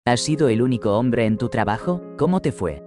¿Has sido el único hombre en tu trabajo? ¿Cómo te fue?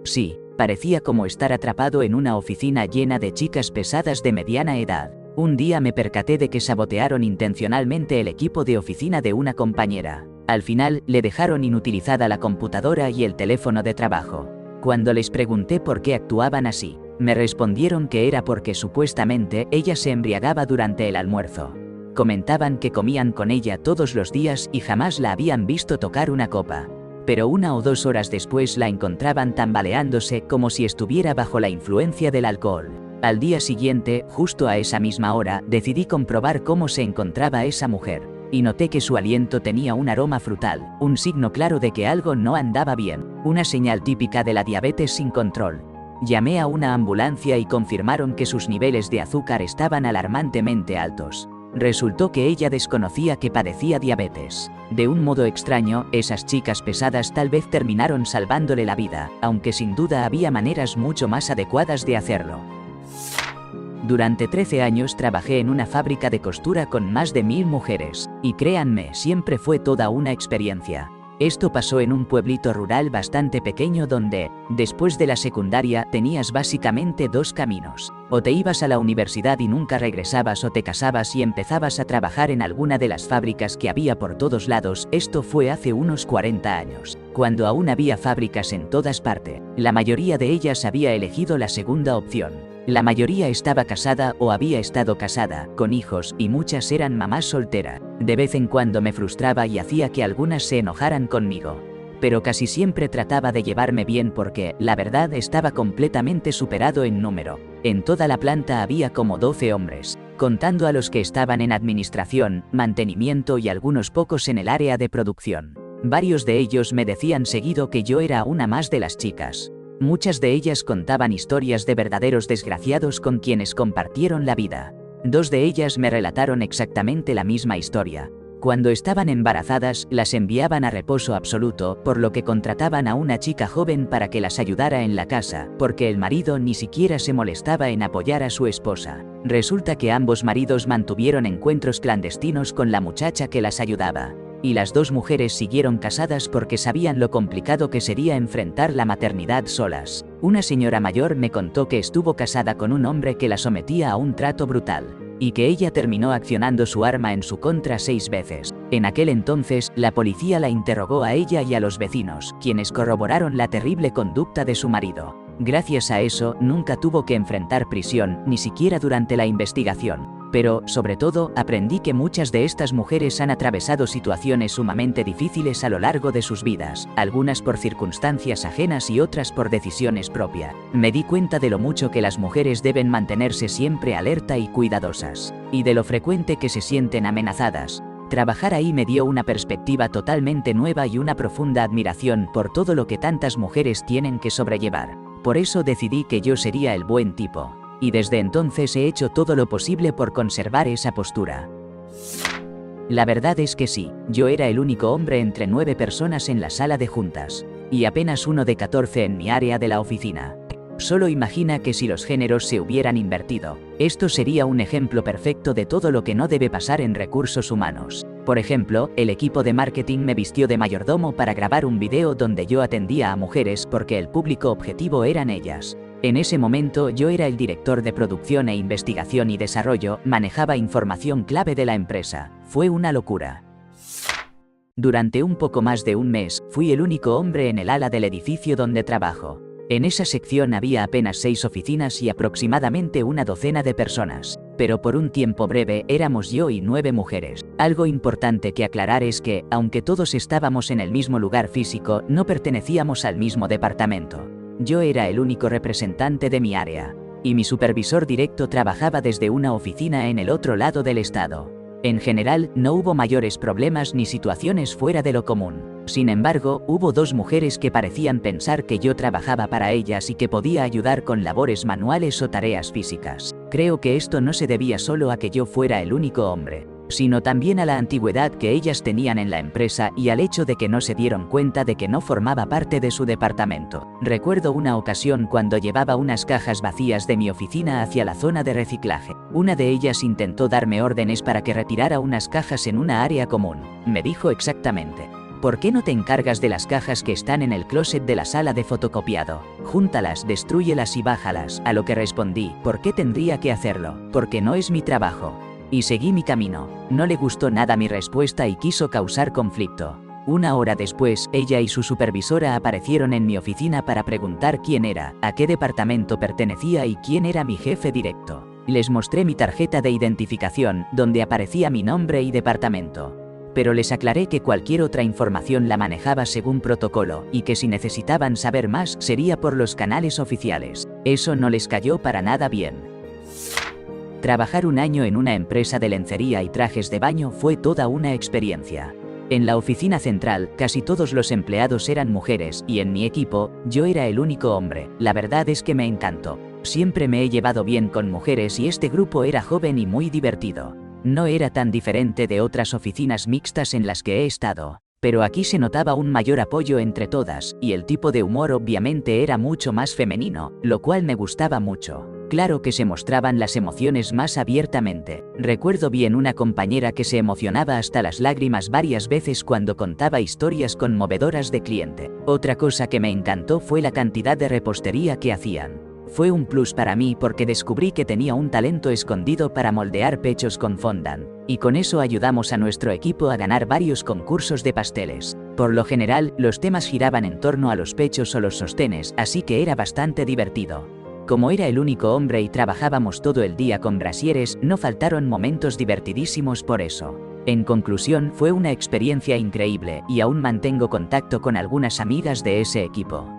Sí, parecía como estar atrapado en una oficina llena de chicas pesadas de mediana edad. Un día me percaté de que sabotearon intencionalmente el equipo de oficina de una compañera. Al final, le dejaron inutilizada la computadora y el teléfono de trabajo. Cuando les pregunté por qué actuaban así, me respondieron que era porque supuestamente ella se embriagaba durante el almuerzo. Comentaban que comían con ella todos los días y jamás la habían visto tocar una copa. Pero 1 o 2 horas después la encontraban tambaleándose como si estuviera bajo la influencia del alcohol. Al día siguiente, justo a esa misma hora, decidí comprobar cómo se encontraba esa mujer, y noté que su aliento tenía un aroma frutal, un signo claro de que algo no andaba bien, una señal típica de la diabetes sin control. Llamé a una ambulancia y confirmaron que sus niveles de azúcar estaban alarmantemente altos. Resultó que ella desconocía que padecía diabetes. De un modo extraño, esas chicas pesadas tal vez terminaron salvándole la vida, aunque sin duda había maneras mucho más adecuadas de hacerlo. Durante 13 años trabajé en una fábrica de costura con más de 1000 mujeres, y créanme, siempre fue toda una experiencia. Esto pasó en un pueblito rural bastante pequeño donde, después de la secundaria, tenías básicamente 2 caminos. O te ibas a la universidad y nunca regresabas, o te casabas y empezabas a trabajar en alguna de las fábricas que había por todos lados. Esto fue hace unos 40 años, cuando aún había fábricas en todas partes. La mayoría de ellas había elegido la segunda opción. La mayoría estaba casada o había estado casada, con hijos, y muchas eran mamás solteras. De vez en cuando me frustraba y hacía que algunas se enojaran conmigo. Pero casi siempre trataba de llevarme bien porque, la verdad, estaba completamente superado en número. En toda la planta había como 12 hombres, contando a los que estaban en administración, mantenimiento y algunos pocos en el área de producción. Varios de ellos me decían seguido que yo era una más de las chicas. Muchas de ellas contaban historias de verdaderos desgraciados con quienes compartieron la vida. 2 de ellas me relataron exactamente la misma historia. Cuando estaban embarazadas, las enviaban a reposo absoluto, por lo que contrataban a una chica joven para que las ayudara en la casa, porque el marido ni siquiera se molestaba en apoyar a su esposa. Resulta que ambos maridos mantuvieron encuentros clandestinos con la muchacha que las ayudaba. Y las 2 mujeres siguieron casadas porque sabían lo complicado que sería enfrentar la maternidad solas. Una señora mayor me contó que estuvo casada con un hombre que la sometía a un trato brutal, y que ella terminó accionando su arma en su contra 6 veces. En aquel entonces, la policía la interrogó a ella y a los vecinos, quienes corroboraron la terrible conducta de su marido. Gracias a eso, nunca tuvo que enfrentar prisión, ni siquiera durante la investigación. Pero, sobre todo, aprendí que muchas de estas mujeres han atravesado situaciones sumamente difíciles a lo largo de sus vidas, algunas por circunstancias ajenas y otras por decisiones propias. Me di cuenta de lo mucho que las mujeres deben mantenerse siempre alerta y cuidadosas, y de lo frecuente que se sienten amenazadas. Trabajar ahí me dio una perspectiva totalmente nueva y una profunda admiración por todo lo que tantas mujeres tienen que sobrellevar. Por eso decidí que yo sería el buen tipo. Y desde entonces he hecho todo lo posible por conservar esa postura. La verdad es que sí, yo era el único hombre entre 9 personas en la sala de juntas, y apenas uno de 14 en mi área de la oficina. Solo imagina que si los géneros se hubieran invertido, esto sería un ejemplo perfecto de todo lo que no debe pasar en recursos humanos. Por ejemplo, el equipo de marketing me vistió de mayordomo para grabar un video donde yo atendía a mujeres porque el público objetivo eran ellas. En ese momento yo era el director de producción e investigación y desarrollo, manejaba información clave de la empresa. Fue una locura. Durante un poco más de un mes, fui el único hombre en el ala del edificio donde trabajo. En esa sección había apenas 6 oficinas y aproximadamente una docena de personas, pero por un tiempo breve éramos yo y 9 mujeres. Algo importante que aclarar es que, aunque todos estábamos en el mismo lugar físico, no pertenecíamos al mismo departamento. Yo era el único representante de mi área, y mi supervisor directo trabajaba desde una oficina en el otro lado del estado. En general, no hubo mayores problemas ni situaciones fuera de lo común. Sin embargo, hubo 2 mujeres que parecían pensar que yo trabajaba para ellas y que podía ayudar con labores manuales o tareas físicas. Creo que esto no se debía solo a que yo fuera el único hombre, sino también a la antigüedad que ellas tenían en la empresa y al hecho de que no se dieron cuenta de que no formaba parte de su departamento. Recuerdo una ocasión cuando llevaba unas cajas vacías de mi oficina hacia la zona de reciclaje. Una de ellas intentó darme órdenes para que retirara unas cajas en una área común. Me dijo exactamente: ¿Por qué no te encargas de las cajas que están en el closet de la sala de fotocopiado? Júntalas, destrúyelas y bájalas. A lo que respondí, ¿por qué tendría que hacerlo? Porque no es mi trabajo. Y seguí mi camino. No le gustó nada mi respuesta y quiso causar conflicto. Una hora después, ella y su supervisora aparecieron en mi oficina para preguntar quién era, a qué departamento pertenecía y quién era mi jefe directo. Les mostré mi tarjeta de identificación, donde aparecía mi nombre y departamento. Pero les aclaré que cualquier otra información la manejaba según protocolo, y que si necesitaban saber más sería por los canales oficiales. Eso no les cayó para nada bien. Trabajar un año en una empresa de lencería y trajes de baño fue toda una experiencia. En la oficina central, casi todos los empleados eran mujeres, y en mi equipo, yo era el único hombre. La verdad es que me encantó. Siempre me he llevado bien con mujeres y este grupo era joven y muy divertido. No era tan diferente de otras oficinas mixtas en las que he estado, pero aquí se notaba un mayor apoyo entre todas, y el tipo de humor obviamente era mucho más femenino, lo cual me gustaba mucho. Claro que se mostraban las emociones más abiertamente. Recuerdo bien una compañera que se emocionaba hasta las lágrimas varias veces cuando contaba historias conmovedoras de cliente. Otra cosa que me encantó fue la cantidad de repostería que hacían. Fue un plus para mí porque descubrí que tenía un talento escondido para moldear pechos con fondant, y con eso ayudamos a nuestro equipo a ganar varios concursos de pasteles. Por lo general, los temas giraban en torno a los pechos o los sostenes, así que era bastante divertido. Como era el único hombre y trabajábamos todo el día con brasieres, no faltaron momentos divertidísimos por eso. En conclusión, fue una experiencia increíble y aún mantengo contacto con algunas amigas de ese equipo.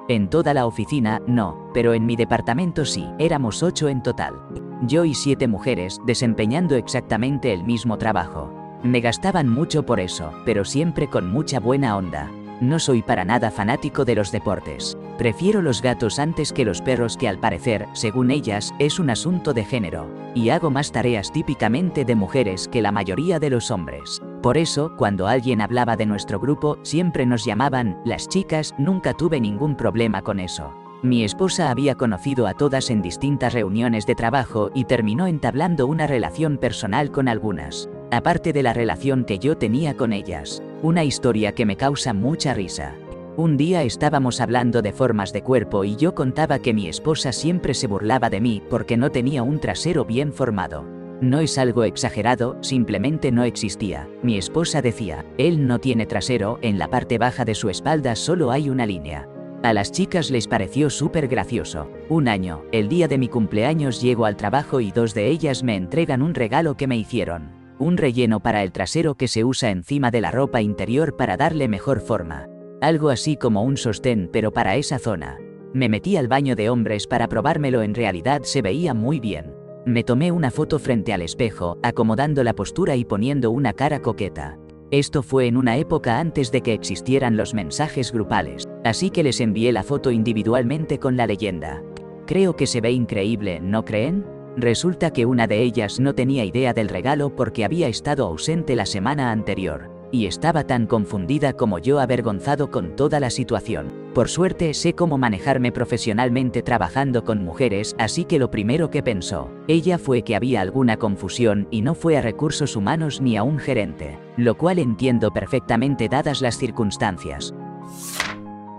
En toda la oficina, no, pero en mi departamento sí, éramos 8 en total. Yo y 7 mujeres, desempeñando exactamente el mismo trabajo. Me gastaban mucho por eso, pero siempre con mucha buena onda. No soy para nada fanático de los deportes. Prefiero los gatos antes que los perros que al parecer, según ellas, es un asunto de género. Y hago más tareas típicamente de mujeres que la mayoría de los hombres. Por eso, cuando alguien hablaba de nuestro grupo, siempre nos llamaban las chicas, nunca tuve ningún problema con eso. Mi esposa había conocido a todas en distintas reuniones de trabajo y terminó entablando una relación personal con algunas, aparte de la relación que yo tenía con ellas. Una historia que me causa mucha risa. Un día estábamos hablando de formas de cuerpo y yo contaba que mi esposa siempre se burlaba de mí porque no tenía un trasero bien formado. No es algo exagerado, simplemente no existía. Mi esposa decía, él no tiene trasero, en la parte baja de su espalda solo hay una línea. A las chicas les pareció súper gracioso. Un año, el día de mi cumpleaños llego al trabajo y 2 de ellas me entregan un regalo que me hicieron. Un relleno para el trasero que se usa encima de la ropa interior para darle mejor forma. Algo así como un sostén pero para esa zona. Me metí al baño de hombres para probármelo, en realidad se veía muy bien. Me tomé una foto frente al espejo, acomodando la postura y poniendo una cara coqueta. Esto fue en una época antes de que existieran los mensajes grupales, así que les envié la foto individualmente con la leyenda. Creo que se ve increíble, ¿no creen? Resulta que una de ellas no tenía idea del regalo porque había estado ausente la semana anterior, y estaba tan confundida como yo, avergonzado con toda la situación. Por suerte sé cómo manejarme profesionalmente trabajando con mujeres, así que lo primero que pensó ella fue que había alguna confusión y no fue a recursos humanos ni a un gerente, lo cual entiendo perfectamente dadas las circunstancias.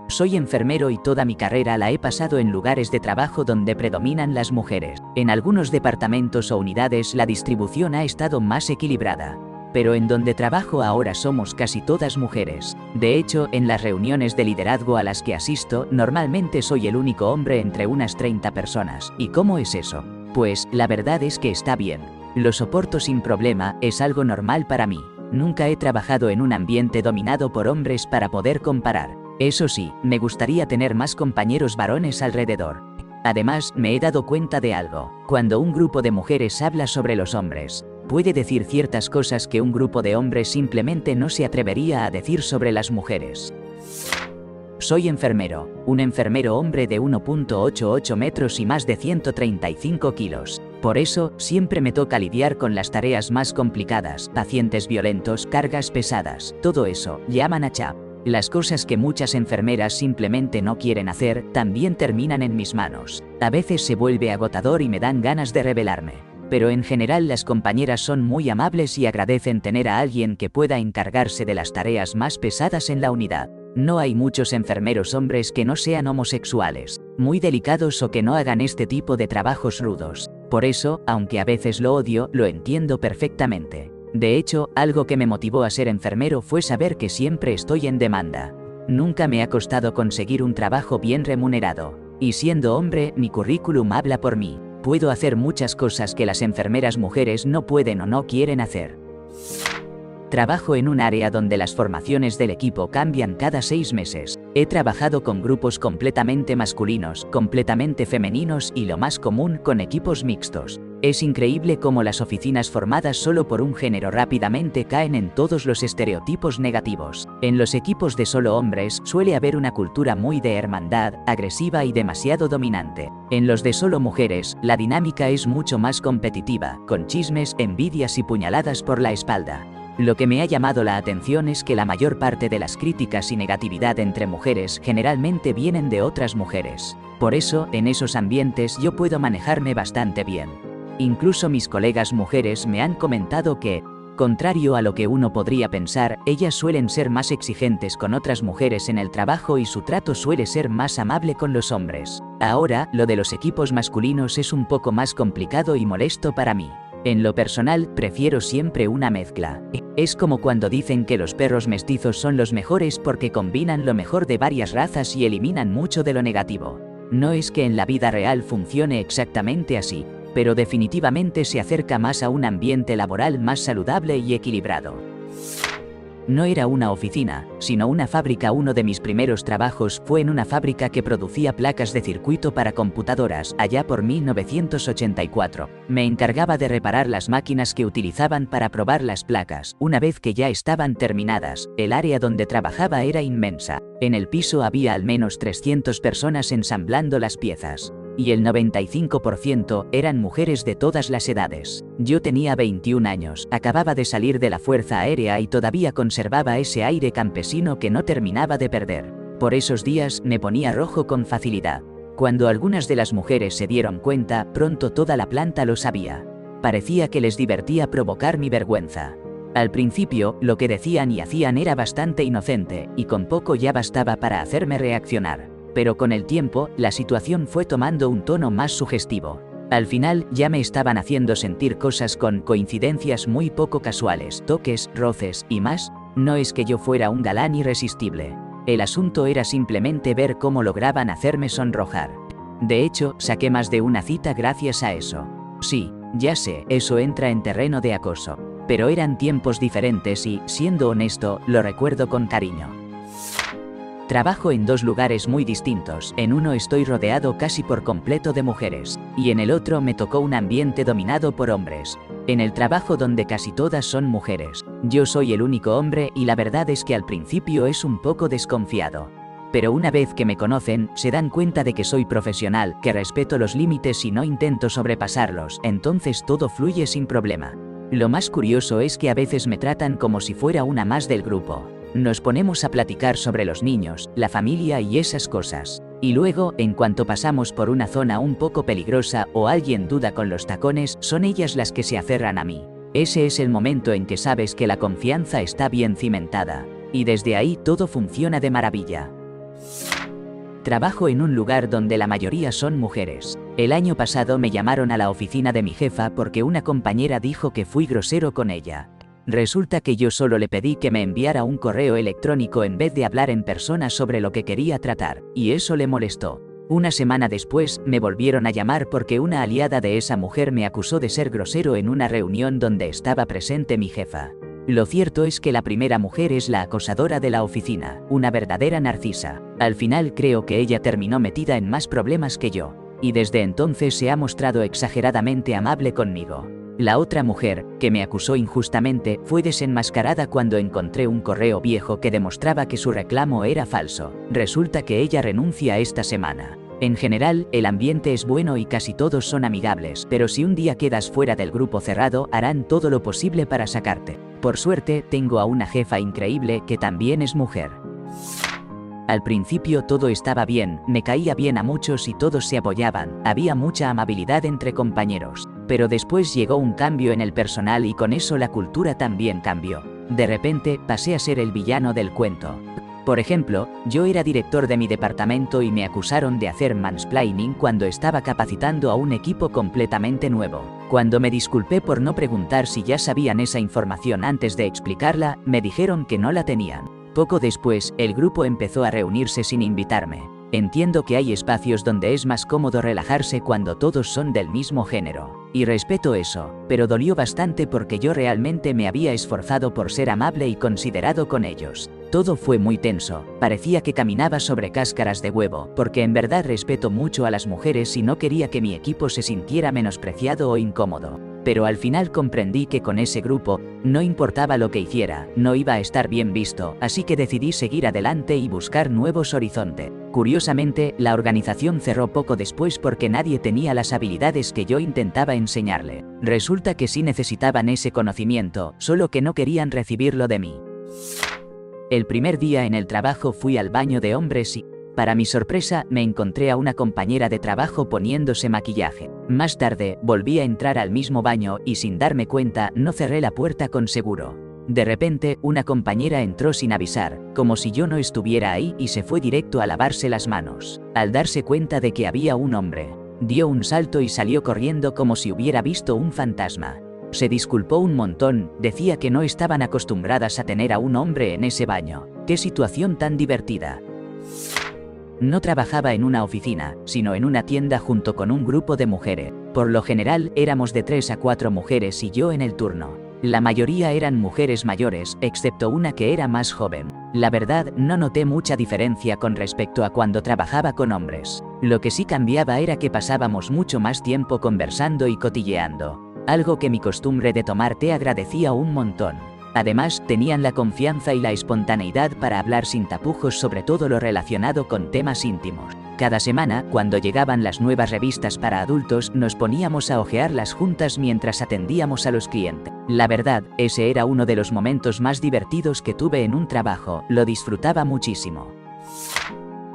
Soy enfermero y toda mi carrera la he pasado en lugares de trabajo donde predominan las mujeres. En algunos departamentos o unidades la distribución ha estado más equilibrada, pero en donde trabajo ahora somos casi todas mujeres. De hecho, en las reuniones de liderazgo a las que asisto, normalmente soy el único hombre entre unas 30 personas. ¿Y cómo es eso? Pues, la verdad es que está bien. Lo soporto sin problema, es algo normal para mí. Nunca he trabajado en un ambiente dominado por hombres para poder comparar. Eso sí, me gustaría tener más compañeros varones alrededor. Además, me he dado cuenta de algo. Cuando un grupo de mujeres habla sobre los hombres, puede decir ciertas cosas que un grupo de hombres simplemente no se atrevería a decir sobre las mujeres. Soy enfermero, un enfermero hombre de 1,88 metros y más de 135 kilos. Por eso, siempre me toca lidiar con las tareas más complicadas, pacientes violentos, cargas pesadas, todo eso, llaman a CHAP. Las cosas que muchas enfermeras simplemente no quieren hacer, también terminan en mis manos. A veces se vuelve agotador y me dan ganas de rebelarme. pero en general las compañeras son muy amables y agradecen tener a alguien que pueda encargarse de las tareas más pesadas en la unidad. No hay muchos enfermeros hombres que no sean homosexuales, muy delicados o que no hagan este tipo de trabajos rudos. Por eso, aunque a veces lo odio, lo entiendo perfectamente. De hecho, algo que me motivó a ser enfermero fue saber que siempre estoy en demanda. Nunca me ha costado conseguir un trabajo bien remunerado. Y siendo hombre, mi currículum habla por mí. Puedo hacer muchas cosas que las enfermeras mujeres no pueden o no quieren hacer. Trabajo en un área donde las formaciones del equipo cambian cada 6 meses. He trabajado con grupos completamente masculinos, completamente femeninos y lo más común, con equipos mixtos. Es increíble cómo las oficinas formadas solo por un género rápidamente caen en todos los estereotipos negativos. En los equipos de solo hombres suele haber una cultura muy de hermandad, agresiva y demasiado dominante. En los de solo mujeres, la dinámica es mucho más competitiva, con chismes, envidias y puñaladas por la espalda. Lo que me ha llamado la atención es que la mayor parte de las críticas y negatividad entre mujeres generalmente vienen de otras mujeres. Por eso, en esos ambientes yo puedo manejarme bastante bien. Incluso mis colegas mujeres me han comentado que, contrario a lo que uno podría pensar, ellas suelen ser más exigentes con otras mujeres en el trabajo y su trato suele ser más amable con los hombres. Ahora, lo de los equipos masculinos es un poco más complicado y molesto para mí. En lo personal, prefiero siempre una mezcla. Es como cuando dicen que los perros mestizos son los mejores porque combinan lo mejor de varias razas y eliminan mucho de lo negativo. No es que en la vida real funcione exactamente así, pero definitivamente se acerca más a un ambiente laboral más saludable y equilibrado. No era una oficina, sino una fábrica. Uno de mis primeros trabajos fue en una fábrica que producía placas de circuito para computadoras, allá por 1984. Me encargaba de reparar las máquinas que utilizaban para probar las placas. Una vez que ya estaban terminadas, el área donde trabajaba era inmensa. En el piso había al menos 300 personas ensamblando las piezas. Y el 95% eran mujeres de todas las edades. Yo tenía 21 años, acababa de salir de la Fuerza Aérea y todavía conservaba ese aire campesino que no terminaba de perder. Por esos días me ponía rojo con facilidad. Cuando algunas de las mujeres se dieron cuenta, pronto toda la planta lo sabía. Parecía que les divertía provocar mi vergüenza. Al principio, lo que decían y hacían era bastante inocente, y con poco ya bastaba para hacerme reaccionar. Pero con el tiempo, la situación fue tomando un tono más sugestivo. Al final, ya me estaban haciendo sentir cosas con coincidencias muy poco casuales, toques, roces y más. No es que yo fuera un galán irresistible. El asunto era simplemente ver cómo lograban hacerme sonrojar. De hecho, saqué más de una cita gracias a eso. Sí, ya sé, eso entra en terreno de acoso. Pero eran tiempos diferentes y, siendo honesto, lo recuerdo con cariño. Trabajo en 2 lugares muy distintos. En uno estoy rodeado casi por completo de mujeres, y en el otro me tocó un ambiente dominado por hombres. En el trabajo donde casi todas son mujeres, yo soy el único hombre y la verdad es que al principio es un poco desconfiado. Pero una vez que me conocen, se dan cuenta de que soy profesional, que respeto los límites y no intento sobrepasarlos, entonces todo fluye sin problema. Lo más curioso es que a veces me tratan como si fuera una más del grupo. Nos ponemos a platicar sobre los niños, la familia y esas cosas. Y luego, en cuanto pasamos por una zona un poco peligrosa o alguien duda con los tacones, son ellas las que se aferran a mí. Ese es el momento en que sabes que la confianza está bien cimentada. Y desde ahí todo funciona de maravilla. Trabajo en un lugar donde la mayoría son mujeres. El año pasado me llamaron a la oficina de mi jefa porque una compañera dijo que fui grosero con ella. Resulta que yo solo le pedí que me enviara un correo electrónico en vez de hablar en persona sobre lo que quería tratar, y eso le molestó. Una semana después, me volvieron a llamar porque una aliada de esa mujer me acusó de ser grosero en una reunión donde estaba presente mi jefa. Lo cierto es que la primera mujer es la acosadora de la oficina, una verdadera narcisa. Al final creo que ella terminó metida en más problemas que yo, y desde entonces se ha mostrado exageradamente amable conmigo. La otra mujer, que me acusó injustamente, fue desenmascarada cuando encontré un correo viejo que demostraba que su reclamo era falso. Resulta que ella renuncia esta semana. En general, el ambiente es bueno y casi todos son amigables, pero si un día quedas fuera del grupo cerrado, harán todo lo posible para sacarte. Por suerte, tengo a una jefa increíble que también es mujer. Al principio todo estaba bien, me caía bien a muchos y todos se apoyaban, había mucha amabilidad entre compañeros. Pero después llegó un cambio en el personal y con eso la cultura también cambió. De repente, pasé a ser el villano del cuento. Por ejemplo, yo era director de mi departamento y me acusaron de hacer mansplaining cuando estaba capacitando a un equipo completamente nuevo. Cuando me disculpé por no preguntar si ya sabían esa información antes de explicarla, me dijeron que no la tenían. Poco después, el grupo empezó a reunirse sin invitarme. Entiendo que hay espacios donde es más cómodo relajarse cuando todos son del mismo género. Y respeto eso, pero dolió bastante porque yo realmente me había esforzado por ser amable y considerado con ellos. Todo fue muy tenso, parecía que caminaba sobre cáscaras de huevo, porque en verdad respeto mucho a las mujeres y no quería que mi equipo se sintiera menospreciado o incómodo. Pero al final comprendí que con ese grupo, no importaba lo que hiciera, no iba a estar bien visto, así que decidí seguir adelante y buscar nuevos horizontes. Curiosamente, la organización cerró poco después porque nadie tenía las habilidades que yo intentaba enseñarle. Resulta que sí necesitaban ese conocimiento, solo que no querían recibirlo de mí. El primer día en el trabajo fui al baño de hombres y, para mi sorpresa, me encontré a una compañera de trabajo poniéndose maquillaje. Más tarde, volví a entrar al mismo baño y sin darme cuenta, no cerré la puerta con seguro. De repente, una compañera entró sin avisar, como si yo no estuviera ahí y se fue directo a lavarse las manos. Al darse cuenta de que había un hombre, dio un salto y salió corriendo como si hubiera visto un fantasma. Se disculpó un montón, decía que no estaban acostumbradas a tener a un hombre en ese baño. ¡Qué situación tan divertida! No trabajaba en una oficina, sino en una tienda junto con un grupo de mujeres. Por lo general, éramos de 3 a 4 mujeres y yo en el turno. La mayoría eran mujeres mayores, excepto una que era más joven. La verdad, no noté mucha diferencia con respecto a cuando trabajaba con hombres. Lo que sí cambiaba era que pasábamos mucho más tiempo conversando y cotilleando. Algo que mi costumbre de tomar té agradecía un montón. Además, tenían la confianza y la espontaneidad para hablar sin tapujos sobre todo lo relacionado con temas íntimos. Cada semana, cuando llegaban las nuevas revistas para adultos, nos poníamos a hojearlas juntas mientras atendíamos a los clientes. La verdad, ese era uno de los momentos más divertidos que tuve en un trabajo, lo disfrutaba muchísimo.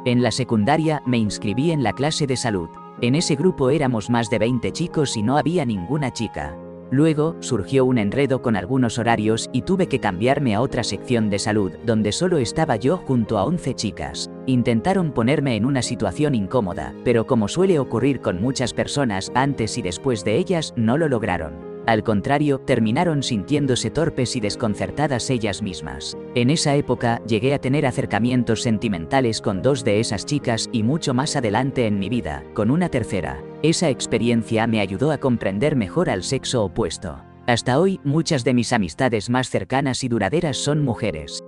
En la secundaria, me inscribí en la clase de salud. En ese grupo éramos más de 20 chicos y no había ninguna chica. Luego, surgió un enredo con algunos horarios y tuve que cambiarme a otra sección de salud, donde solo estaba yo junto a 11 chicas. Intentaron ponerme en una situación incómoda, pero como suele ocurrir con muchas personas, antes y después de ellas, no lo lograron. Al contrario, terminaron sintiéndose torpes y desconcertadas ellas mismas. En esa época, llegué a tener acercamientos sentimentales con 2 de esas chicas y mucho más adelante en mi vida, con una tercera. Esa experiencia me ayudó a comprender mejor al sexo opuesto. Hasta hoy, muchas de mis amistades más cercanas y duraderas son mujeres.